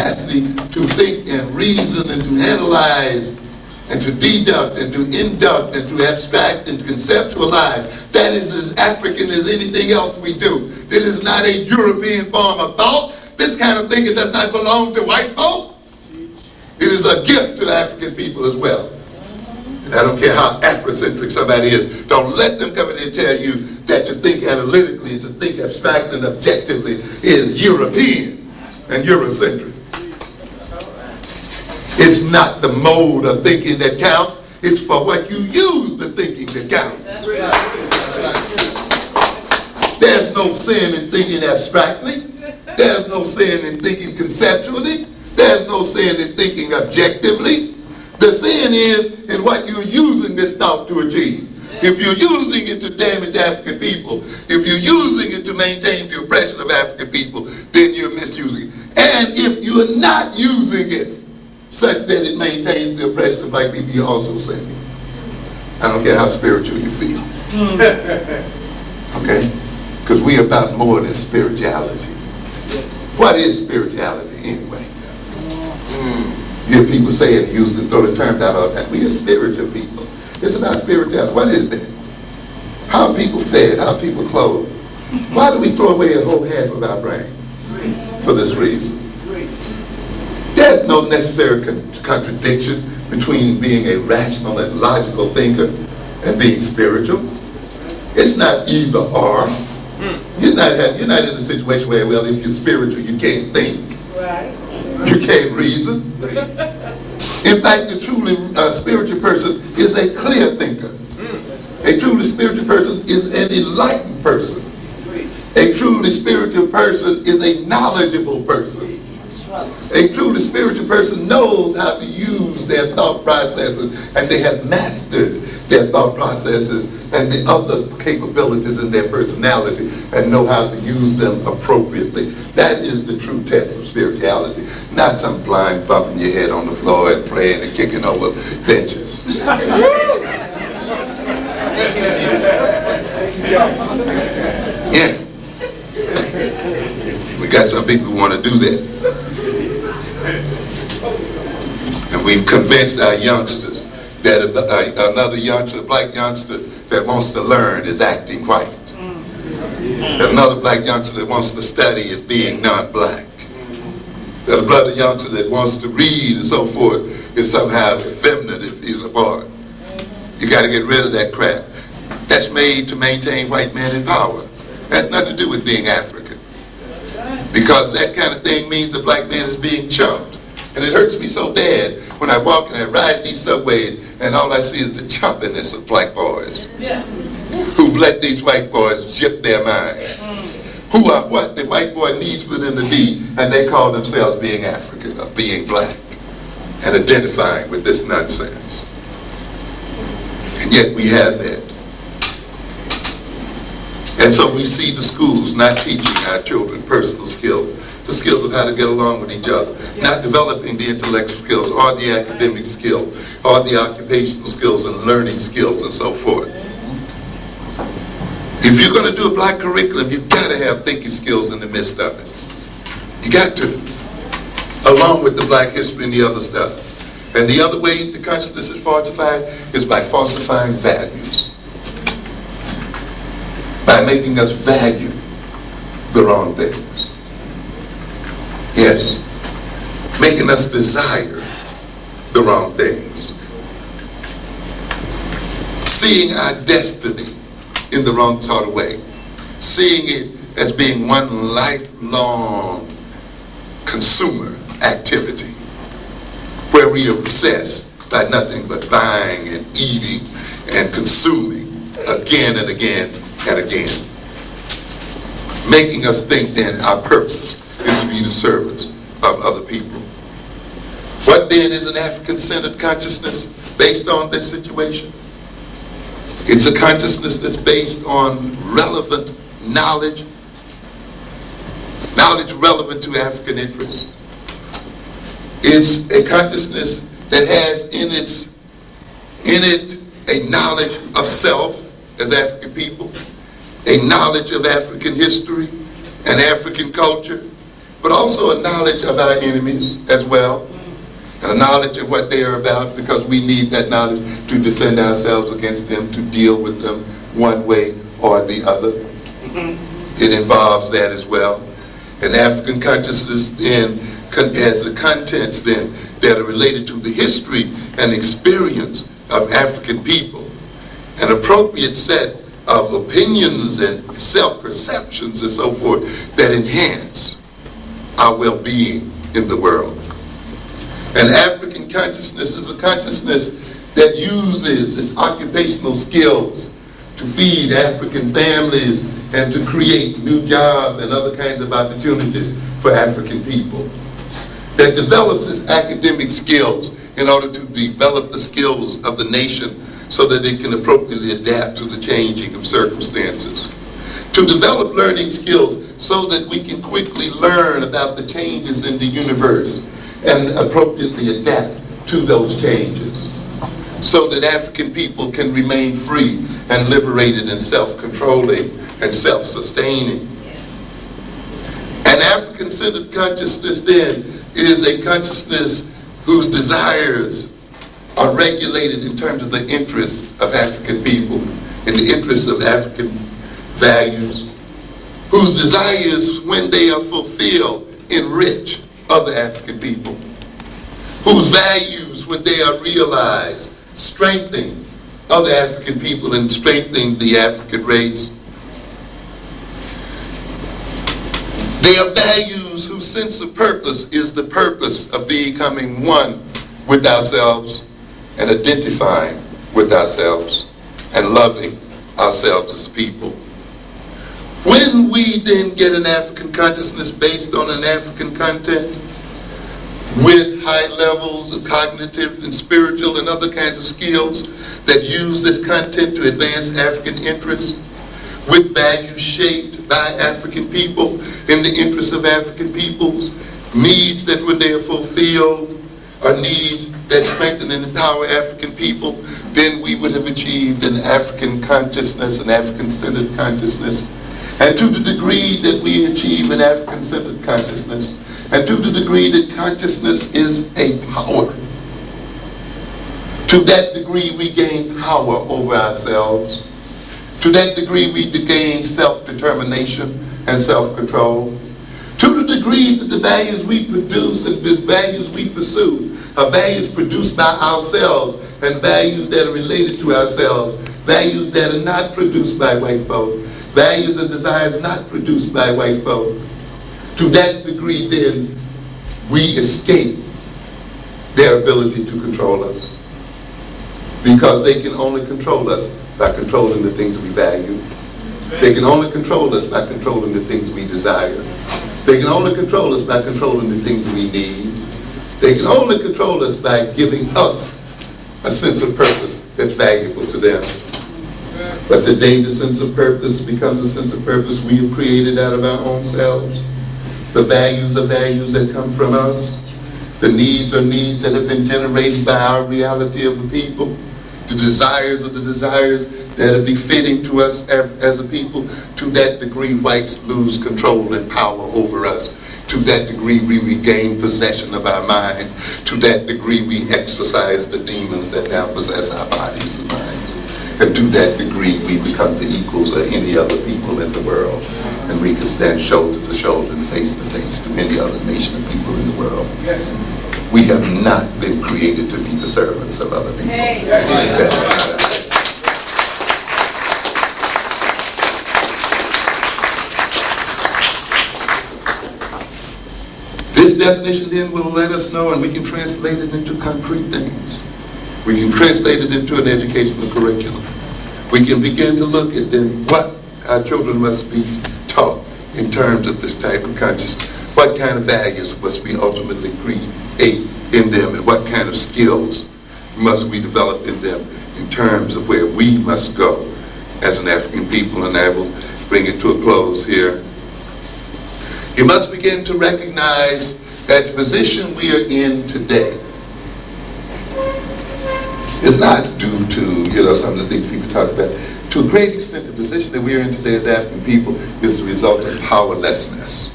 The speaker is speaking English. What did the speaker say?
capacity to think and reason and to analyze and to deduct and to induct and to abstract and to conceptualize. That is as African as anything else we do. It is not a European form of thought. This kind of thinking does not belong to white folk. It is a gift to the African people as well. And I don't care how Afrocentric somebody is. Don't let them come in and tell you that to think analytically and to think abstractly and objectively is European and Eurocentric. It's not the mode of thinking that counts. It's for what you use the thinking that counts. There's no sin in thinking abstractly. There's no sin in thinking conceptually. There's no sin in thinking objectively. The sin is in what you're using this thought to achieve. If you're using it to damage African people, if you're using it to maintain the oppression of African people, then you're misusing it. And if you're not using it such that it maintains the oppression of black people, you're also sinning. I don't care how spiritual you feel. Okay? Because we are about more than spirituality. What is spirituality anyway? You hear people say it, use and throw the term out all the time. We are spiritual people. It's about spirituality. What is that? How are people fed? How are people clothed? Why do we throw away a whole half of our brain? For this reason. There's no necessary contradiction between being a rational and logical thinker and being spiritual. It's not either or. You're not in a situation where, well, if you're spiritual, you can't think. You can't reason. In fact, a truly spiritual person is a clear thinker. A truly spiritual person is an enlightened person. A truly spiritual person is a knowledgeable person. A truly spiritual person knows how to use their thought processes, and they have mastered their thought processes and the other capabilities in their personality and know how to use them appropriately. That is the true test of spirituality, not some blind bumping your head on the floor and praying and kicking over benches. Yeah. We got some people who want to do that. And we've convinced our youngsters that another youngster, a black youngster that wants to learn is acting white. That another black youngster that wants to study is being non-black. That another youngster that wants to read and so forth is somehow effeminate, is a boy. You got to get rid of that crap. That's made to maintain white men in power. That's nothing to do with being African. Because that kind of thing means the black man is being chumped. And it hurts me so bad when I walk and I ride these subways and all I see is the chumpiness of black boys who've let these white boys jip their minds. Who are what the white boy needs for them to be, and they call themselves being African or being black and identifying with this nonsense. And yet we have that. And so we see the schools not teaching our children personal skills, the skills of how to get along with each other, not developing the intellectual skills or the academic skills or the occupational skills and learning skills and so forth. If you're going to do a black curriculum, you've got to have thinking skills in the midst of it. You got to, along with the black history and the other stuff. And the other way the consciousness is falsified is by falsifying values. By making us value the wrong things. Yes. Making us desire the wrong things. Seeing our destiny in the wrong sort of way. Seeing it as being one lifelong consumer activity where we are obsessed by nothing but buying and eating and consuming again and again and again. Making us think then our purpose is to be the servants of other people. What then is an African-centered consciousness based on this situation? It's a consciousness that's based on relevant knowledge, knowledge relevant to African interests. It's a consciousness that has in it a knowledge of self as African people, a knowledge of African history and African culture, but also a knowledge of our enemies as well, and a knowledge of what they are about, because we need that knowledge to defend ourselves against them, to deal with them one way or the other. It involves that as well. And African consciousness then has the contents then that are related to the history and experience of African people, an appropriate set of opinions and self-perceptions and so forth that enhance our well-being in the world. And African consciousness is a consciousness that uses its occupational skills to feed African families and to create new jobs and other kinds of opportunities for African people. That develops its academic skills in order to develop the skills of the nation so that it can appropriately adapt to the changing of circumstances. To develop learning skills so that we can quickly learn about the changes in the universe and appropriately adapt to those changes, so that African people can remain free and liberated and self-controlling and self-sustaining. An African-centered consciousness then is a consciousness whose desires are regulated in terms of the interests of African people, in the interests of African values, whose desires, when they are fulfilled, enrich other African people, whose values, when they are realized, strengthen other African people and strengthen the African race. They are values whose sense of purpose is the purpose of becoming one with ourselves and identifying with ourselves and loving ourselves as people. When we then get an African consciousness based on an African content, with high levels of cognitive and spiritual and other kinds of skills that use this content to advance African interests, with values shaped by African people in the interests of African peoples, needs that when they are fulfilled are needs that strengthen and empower African people, then we would have achieved an African consciousness, an African-centered consciousness. And to the degree that we achieve an African-centered consciousness, and to the degree that consciousness is a power, to that degree we gain power over ourselves. To that degree we gain self-determination and self-control. To the degree that the values we produce and the values we pursue are values produced by ourselves and values that are related to ourselves, values that are not produced by white folk, values and desires not produced by white folk. To that degree, then, we escape their ability to control us, because they can only control us by controlling the things we value. They can only control us by controlling the things we desire. They can only control us by controlling the things we need. They can only control us by giving us a sense of purpose that's valuable to them. But the day the sense of purpose becomes a sense of purpose we have created out of our own selves, the values are values that come from us, the needs are needs that have been generated by our reality of the people, the desires are the desires that are befitting to us as a people. To that degree, whites lose control and power over us. To that degree, we regain possession of our mind. To that degree, we exorcise the demons that now possess our bodies and minds. And to that degree, we become the equals of any other people in the world. And we can stand shoulder to shoulder and face to face to any other nation of people in the world. We have not been created to be the servants of other people. This definition then will let us know, and we can translate it into concrete things. We can translate it into an educational curriculum. We can begin to look at then what our children must be taught in terms of this type of consciousness. What kind of values must we ultimately create in them, and what kind of skills must we develop in them in terms of where we must go as an African people. And I will bring it to a close here. You must begin to recognize that the position we are in today is not due to, some of the things people talk about. To a great extent, the position that we are in today as African people is the result of powerlessness.